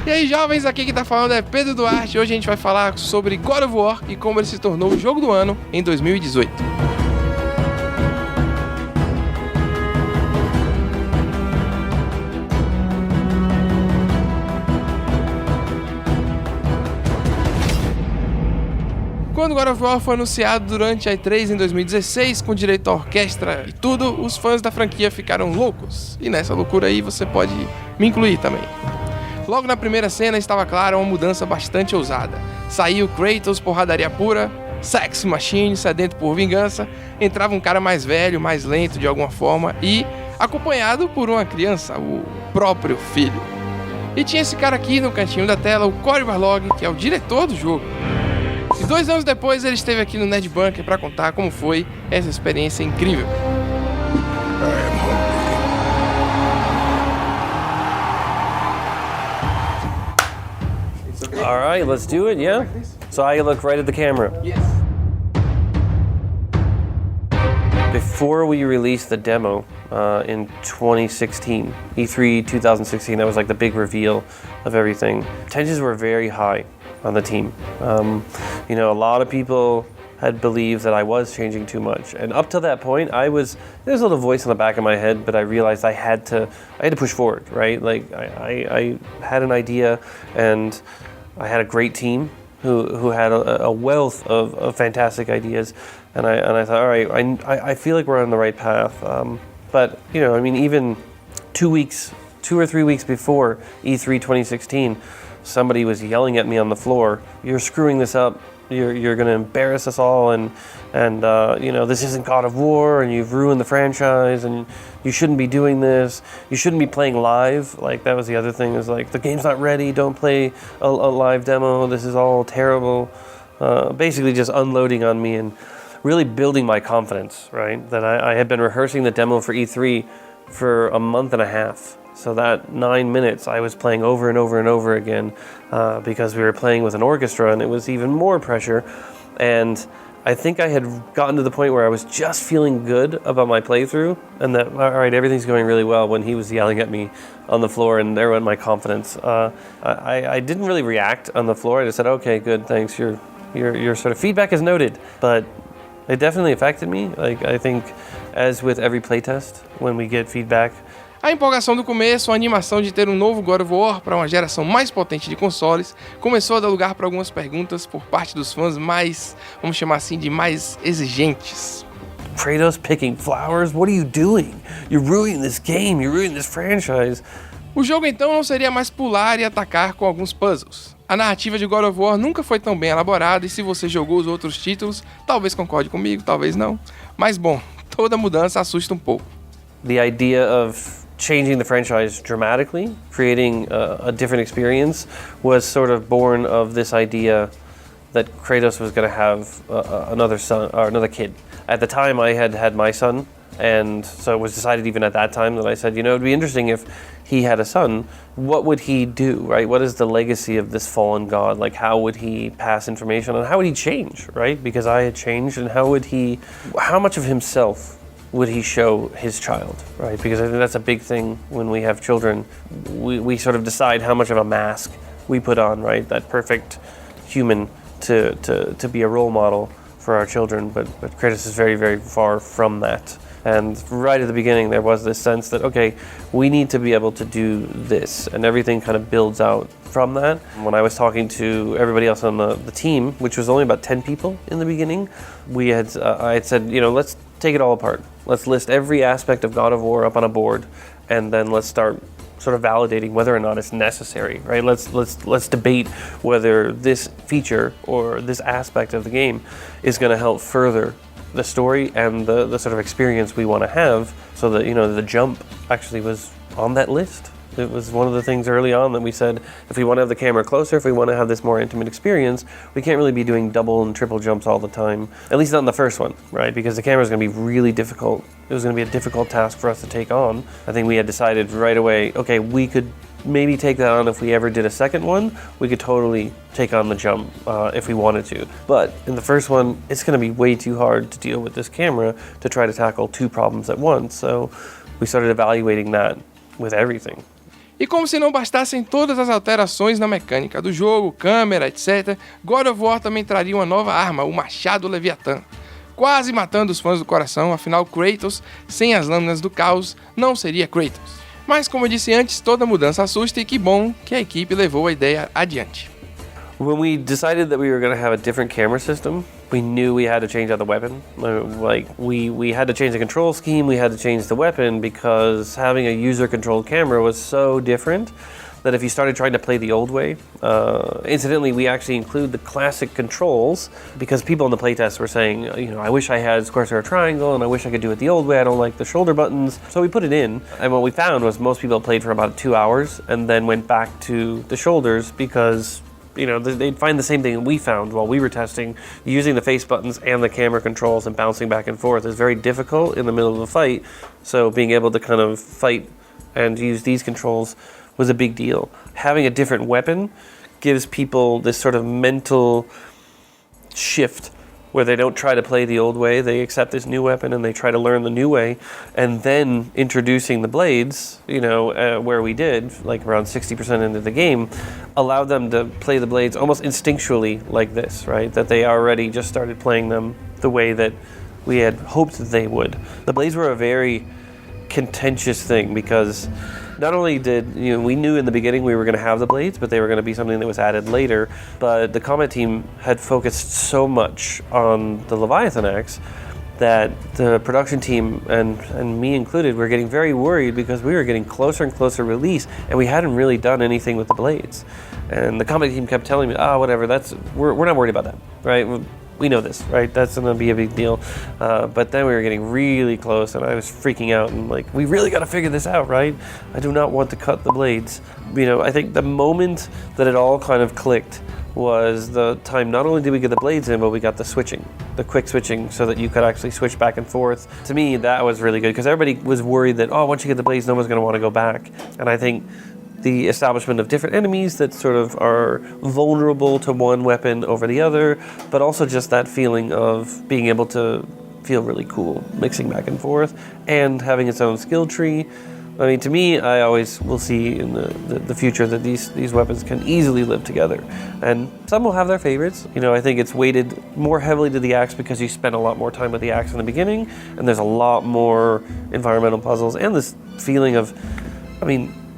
E aí, jovens, aqui quem tá falando é Pedro Duarte. Hoje a gente vai falar sobre God of War e como ele se tornou o jogo do ano em 2018. Quando God of War foi anunciado durante a E3 em 2016, com direito à orquestra e tudo, os fãs da franquia ficaram loucos. E nessa loucura aí você pode me incluir também. Logo na primeira cena estava clara uma mudança bastante ousada. Saiu Kratos, porradaria pura, sex machine, sedento por vingança, entrava um cara mais velho, mais lento de alguma forma e acompanhado por uma criança, o próprio filho. E tinha esse cara aqui no cantinho da tela, o Cory Barlog, que é o diretor do jogo. E 2 anos depois ele esteve aqui no Nerd Bunker para contar como foi essa experiência incrível. All right, let's do it, yeah? So I look right at the camera. Yes. Before we released the demo in 2016, E3 2016, that was like the big reveal of everything. Tensions were very high on the team. A lot of people had believed that I was changing too much, and up to that point, there's a little voice in the back of my head, but I realized I had to push forward, right? Like I had an idea, and I had a great team who had a wealth of fantastic ideas, and I thought, all right, I feel like we're on the right path. But even 2 or 3 weeks before E3 2016. Somebody was yelling at me on the floor, "You're screwing this up. You're going to embarrass us all, and this isn't God of War, and you've ruined the franchise, and you shouldn't be doing this. You shouldn't be playing live." Like, that was the other thing, is like, the game's not ready. Don't play a live demo. This is all terrible. Basically, just unloading on me and really building my confidence. Right, that I had been rehearsing the demo for E3 for a month and a half. So that 9 minutes I was playing over and over and over again because we were playing with an orchestra, and it was even more pressure. And I think I had gotten to the point where I was just feeling good about my playthrough, and that, all right, everything's going really well, when he was yelling at me on the floor, and there went my confidence. I didn't really react on the floor. I just said, "Okay, good, thanks. Your sort of feedback is noted." But it definitely affected me. Like, I think, as with every playtest, when we get feedback, A empolgação do começo, a animação de ter um novo God of War para uma geração mais potente de consoles, começou a dar lugar para algumas perguntas por parte dos fãs mais, vamos chamar assim, de mais exigentes. Kratos picking flowers? What are you doing? You're ruining this game, you're ruining this franchise. O jogo então não seria mais pular e atacar com alguns puzzles. A narrativa de God of War nunca foi tão bem elaborada, e se você jogou os outros títulos, talvez concorde comigo, talvez não. Mas bom, toda mudança assusta um pouco. The idea of changing the franchise dramatically, creating a different experience, was sort of born of this idea that Kratos was going to have another son or another kid. At the time, I had my son, and so it was decided even at that time that I said, it'd be interesting if he had a son. What would he do, right? What is the legacy of this fallen god? Like, how would he pass information, and how would he change, right? Because I had changed, and how much of himself would he show his child, right? Because I think that's a big thing when we have children. We sort of decide how much of a mask we put on, right? That perfect human to be a role model for our children, but Kratos is very, very far from that. And right at the beginning, there was this sense that, okay, we need to be able to do this, and everything kind of builds out from that. When I was talking to everybody else on the team, which was only about 10 people in the beginning, I had said, let's take it all apart. Let's list every aspect of God of War up on a board, and then let's start sort of validating whether or not it's necessary, right? Let's debate whether this feature or this aspect of the game is going to help further the story and the sort of experience we want to have, so that the jump actually was on that list. It was one of the things early on that we said, if we want to have the camera closer, if we want to have this more intimate experience, we can't really be doing double and triple jumps all the time, at least not in the first one, right? Because the camera is going to be really difficult. It was going to be a difficult task for us to take on. I think we had decided right away, okay, we could maybe take that on if we ever did a second one. We could totally take on the jump if we wanted to. But in the first one, it's going to be way too hard to deal with this camera to try to tackle two problems at once. So we started evaluating that with everything. E como se não bastassem todas as alterações na mecânica do jogo, câmera, etc., God of War também traria uma nova arma, o Machado Leviatã. Quase matando os fãs do coração, afinal Kratos, sem as lâminas do caos, não seria Kratos. Mas como eu disse antes, toda mudança assusta e que bom que a equipe levou a ideia adiante. When we decided that we were going to have a different camera system, we knew we had to change out the weapon. We had to change the control scheme, we had to change the weapon, because having a user-controlled camera was so different that if you started trying to play the old way, incidentally, we actually include the classic controls because people in the playtest were saying, I wish I had square, square, triangle, and I wish I could do it the old way. I don't like the shoulder buttons. So we put it in, and what we found was most people played for about 2 hours and then went back to the shoulders because they'd find the same thing we found while we were testing. Using the face buttons and the camera controls and bouncing back and forth is very difficult in the middle of a fight. So being able to kind of fight and use these controls was a big deal. Having a different weapon gives people this sort of mental shift where they don't try to play the old way, they accept this new weapon and they try to learn the new way, and then introducing the blades, where we did, like around 60% into the game, allowed them to play the blades almost instinctually like this, right? That they already just started playing them the way that we had hoped that they would. The blades were a very contentious thing because not only did we knew in the beginning we were going to have the blades, but they were going to be something that was added later. But the combat team had focused so much on the Leviathan axe that the production team and me included were getting very worried because we were getting closer and closer release, and we hadn't really done anything with the blades. And the combat team kept telling me, whatever, we're not worried about that, right? We know this, right? That's going to be a big deal. But then we were getting really close, and I was freaking out, and we really got to figure this out, right? I do not want to cut the blades. I think the moment that it all kind of clicked was the time not only did we get the blades in, but we got the quick switching, so that you could actually switch back and forth. To me, that was really good, because everybody was worried that, once you get the blades, no one's going to want to go back. And I think the establishment of different enemies that sort of are vulnerable to one weapon over the other, but also just that feeling of being able to feel really cool, mixing back and forth, and having its own skill tree. I mean, to me, I always will see in the future that these weapons can easily live together. And some will have their favorites. I think it's weighted more heavily to the axe because you spend a lot more time with the axe in the beginning, and there's a lot more environmental puzzles, and this feeling of,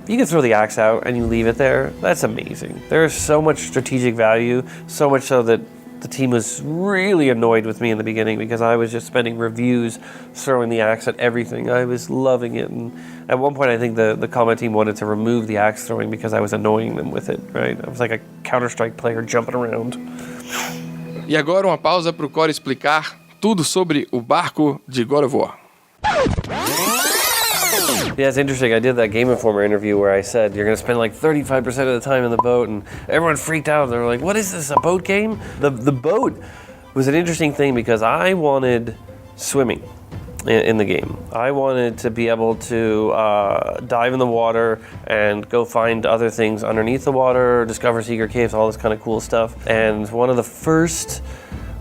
you can throw the axe out and you leave it there. That's amazing. There's so much strategic value, so much so that the team was really annoyed with me in the beginning because I was just spending reviews throwing the axe at everything. I was loving it. And at one point, I think the combat team wanted to remove the axe throwing because I was annoying them with it, right? I was like a Counter-Strike player jumping around. E agora uma pausa para o Cory explicar tudo sobre o barco de God of War. Yeah, it's interesting. I did that Game Informer interview where I said you're going to spend 35% of the time in the boat, and everyone freaked out. They were like, what is this, a boat game? The boat was an interesting thing because I wanted swimming in the game. I wanted to be able to dive in the water and go find other things underneath the water, discover secret caves, all this kind of cool stuff. And one of the first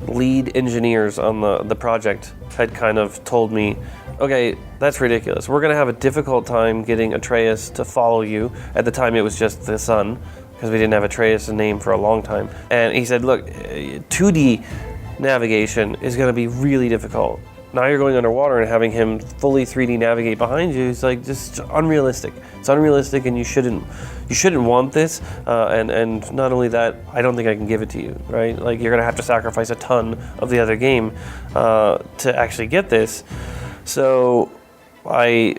lead engineers on the project had kind of told me, okay, that's ridiculous. We're going to have a difficult time getting Atreus to follow you. At the time, it was just the sun, because we didn't have Atreus' name for a long time. And he said, look, 2D navigation is going to be really difficult. Now you're going underwater and having him fully 3D navigate behind you is just unrealistic. It's unrealistic, and you shouldn't want this. And not only that, I don't think I can give it to you, right? You're going to have to sacrifice a ton of the other game to actually get this. So I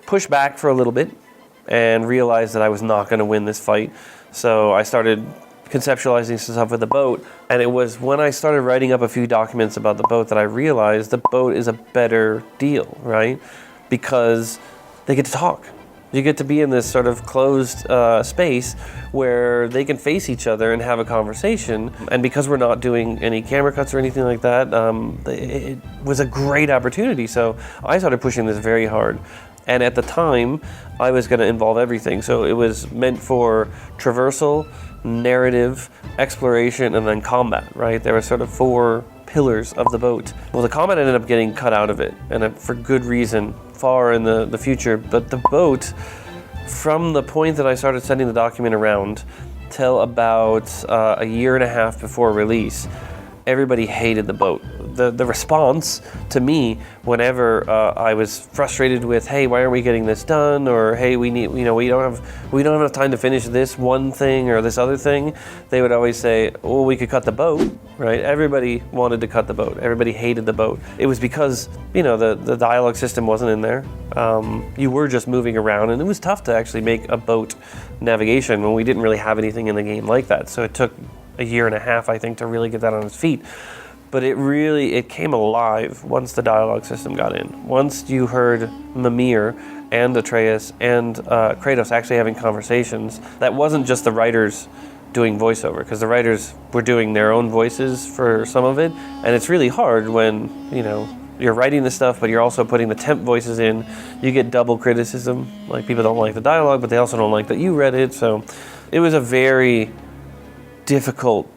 pushed back for a little bit and realized that I was not going to win this fight. So I started conceptualizing stuff with the boat, and it was when I started writing up a few documents about the boat that I realized the boat is a better deal, right? Because they get to talk. You get to be in this sort of closed space where they can face each other and have a conversation. And because we're not doing any camera cuts or anything like that, it was a great opportunity. So I started pushing this very hard. And at the time, I was going to involve everything. So it was meant for traversal, narrative, exploration, and then combat, right? There were sort of 4 pillars of the boat. Well, the combat ended up getting cut out of it, and for good reason, far in the future. But the boat, from the point that I started sending the document around till about a year and a half before release, everybody hated the boat. The response to me whenever I was frustrated with, hey, why aren't we getting this done? Or hey, we don't have enough time to finish this one thing or this other thing, they would always say, oh, we could cut the boat, right? Everybody wanted to cut the boat. Everybody hated the boat. It was because, the dialogue system wasn't in there. You were just moving around, and it was tough to actually make a boat navigation when we didn't really have anything in the game like that. So it took a year and a half, I think, to really get that on its feet. But it came alive once the dialogue system got in. Once you heard Mimir and Atreus and Kratos actually having conversations, that wasn't just the writers doing voiceover, because the writers were doing their own voices for some of it, and it's really hard when, you're writing the stuff, but you're also putting the temp voices in. You get double criticism, like people don't like the dialogue, but they also don't like that you read it, so it was a very difficult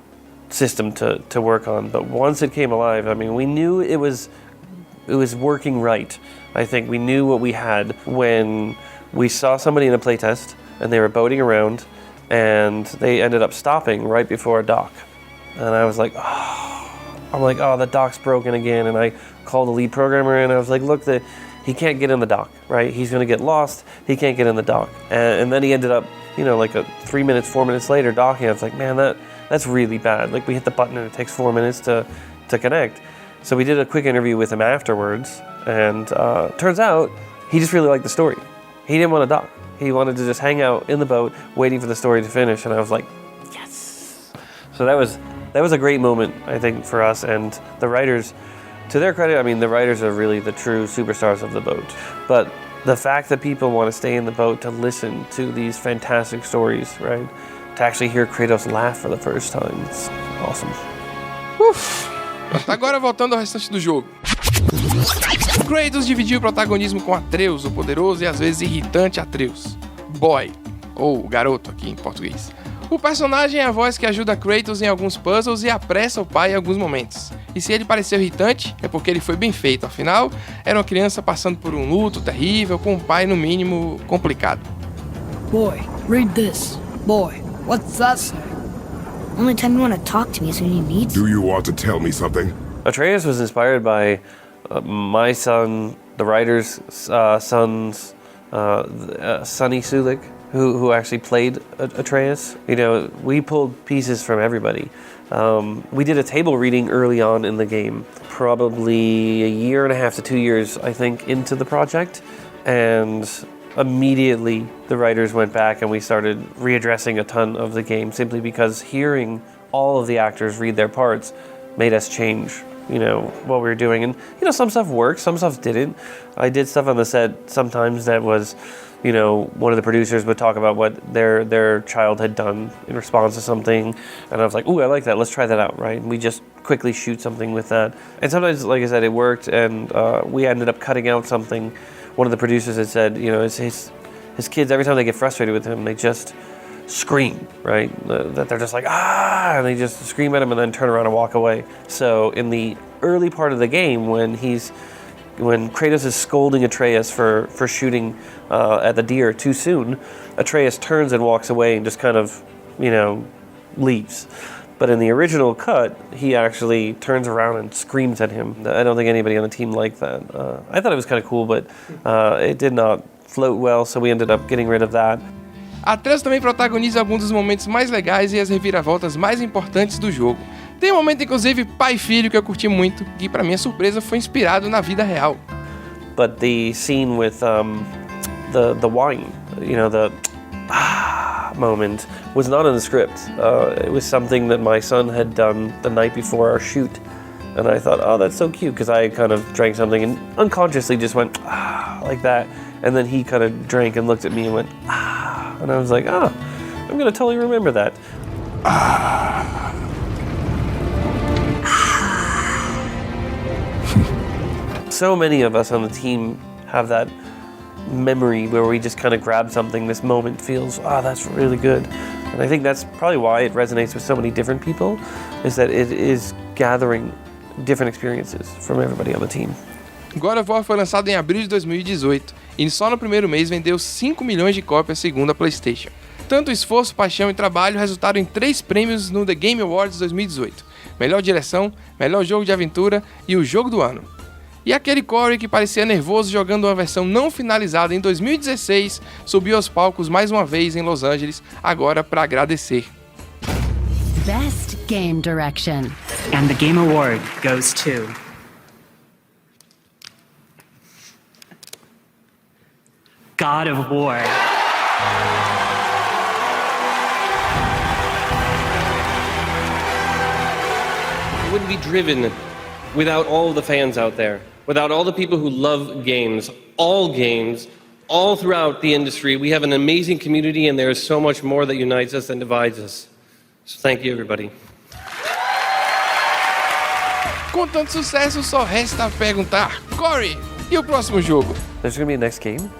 system to work on. But once it came alive, we knew it was working right. I think we knew what we had when we saw somebody in a playtest and they were boating around and they ended up stopping right before a dock. And I was like, oh, the dock's broken again. And I called the lead programmer and I was like, look, he can't get in the dock, right? He's going to get lost. He can't get in the dock. And then he ended up, 4 minutes later docking. I was like, man, that's really bad. Like, we hit the button and it takes 4 minutes to connect. So we did a quick interview with him afterwards, and turns out he just really liked the story. He didn't want to dock. He wanted to just hang out in the boat waiting for the story to finish, and I was like, yes. So that was a great moment, I think, for us. And the writers, to their credit, the writers are really the true superstars of the boat. But the fact that people want to stay in the boat to listen to these fantastic stories, right? To actually hear Kratos laugh for the first time, it's awesome. Agora voltando ao restante do jogo. Kratos dividiu o protagonismo com Atreus, o poderoso e às vezes irritante Atreus. Boy, ou garoto aqui em português. O personagem é a voz que ajuda Kratos em alguns puzzles e apressa o pai em alguns momentos. E se ele pareceu irritante, é porque ele foi bem feito, afinal, era uma criança passando por um luto terrível com um pai, no mínimo, complicado. Boy, read this. Boy, what's that say? Only time you want to talk to me is when you need Do you want to tell me something? Atreus was inspired by my son, the writer's son's, Sonny Sulik, who actually played Atreus. We pulled pieces from everybody. We did a table reading early on in the game, probably a year and a half to 2 years, I think, into the project. And immediately the writers went back and we started readdressing a ton of the game, simply because hearing all of the actors read their parts made us change, what we were doing. And, some stuff worked, some stuff didn't. I did stuff on the set sometimes that was, one of the producers would talk about what their child had done in response to something. And I was like, ooh, I like that. Let's try that out, right? And we just quickly shoot something with that. And sometimes, like I said, it worked, and we ended up cutting out something. One of the producers had said, his kids, every time they get frustrated with him, they just scream, right? That they're just like, ah, and they just scream at him and then turn around and walk away. So in the early part of the game, when Kratos is scolding Atreus for shooting at the deer too soon, Atreus turns and walks away and just kind of, leaves. But in the original cut, he actually turns around and screams at him. I don't think anybody on the team liked that. I thought it was kind of cool, but it did not float well, so we ended up getting rid of that. Atreus também protagoniza alguns dos momentos mais legais e as reviravoltas mais importantes do jogo. Tem um momento, inclusive, pai e filho, que eu curti muito, que pra minha surpresa foi inspirado na vida real. But the scene with the wine, the moment, was not in the script. It was something that my son had done the night before our shoot. And I thought, oh, that's so cute, because I kind of drank something and unconsciously just went, like that. And then he kind of drank and looked at me and went, and I was like, I'm going to totally remember that. So many of us on the team have that memory where we just kind of grab something, this moment feels, that's really good. And I think that's probably why it resonates with so many different people, is that it is gathering different experiences from everybody on the team. God of War foi lançado em abril de 2018 e só no primeiro mês vendeu 5 milhões de cópias segundo a PlayStation. Tanto esforço, paixão e trabalho resultaram em 3 prêmios no The Game Awards 2018. Melhor direção, melhor jogo de aventura e o jogo do ano. E aquele Cory que parecia nervoso jogando uma versão não finalizada em 2016 subiu aos palcos mais uma vez em Los Angeles, agora para agradecer. Best Game Direction. And the Game Award goes to... God of War. We wouldn't be driven without all the fans out there, without all the people who love games, all throughout the industry. We have an amazing community, and there is so much more that unites us than divides us. So thank you, everybody. Com tanto sucesso, só resta perguntar, Cory, e o próximo jogo? There's gonna be a next game?